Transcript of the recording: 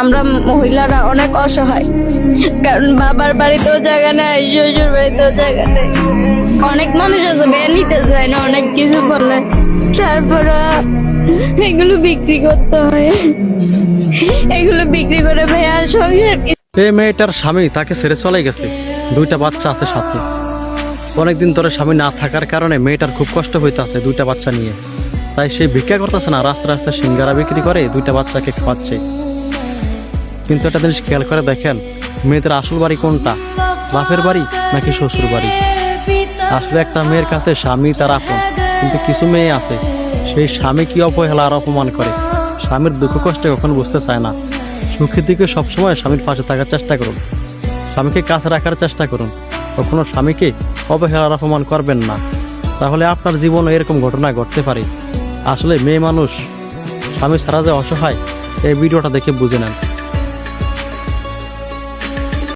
আমরা মহিলারা অনেক অসহায়, কারণ বাবার বাড়িতেও জায়গা নেই, শ্বশুর বাড়িতেও জায়গা নেই। অনেক মানুষ আছে মেয়ে নিতে চায় না, অনেক কিছু বললে তারপরে এগুলো বিক্রি করতে হয়। এগুলো বিক্রি করে ভাইয়া সংসার। এই মেয়েটার স্বামী তাকে ছেড়ে চলে গেছে, 2টা বাচ্চা আছে সাথে। অনেকদিন ধরে স্বামী না থাকার কারণে মেয়েটার খুব কষ্ট হইতেছে 2টা বাচ্চা নিয়ে। তাই সে ভিক্ষা করতেছে না, রাস্তা রাস্তায় সিঙ্গারা বিক্রি করে 2টা বাচ্চাকে খাওয়াচ্ছে। কিন্তু একটা জিনিস খেয়াল করে দেখেন, মেয়েদের আসল বাড়ি কোনটা, বাপের বাড়ি নাকি শ্বশুর বাড়ি? আসলে একটা মেয়ের কাছে স্বামী তার আপন, কিন্তু কিছু মেয়ে আছে সেই স্বামী কি অবহেলা আর অপমান করে, স্বামীর দুঃখ কষ্টে কখনো বুঝতে চায় না। সুখের দিকে সবসময় স্বামীর পাশে থাকার চেষ্টা করুন, স্বামীকে কাছে রাখার চেষ্টা করুন, কখনো স্বামীকে অবহেলার অপমান করবেন না, তাহলে আপনার জীবনে এরকম ঘটনা ঘটতে পারে। আসলে মেয়ে মানুষ স্বামী ছাড়া যে অসহায়, এই ভিডিওটা দেখে বুঝে নেন।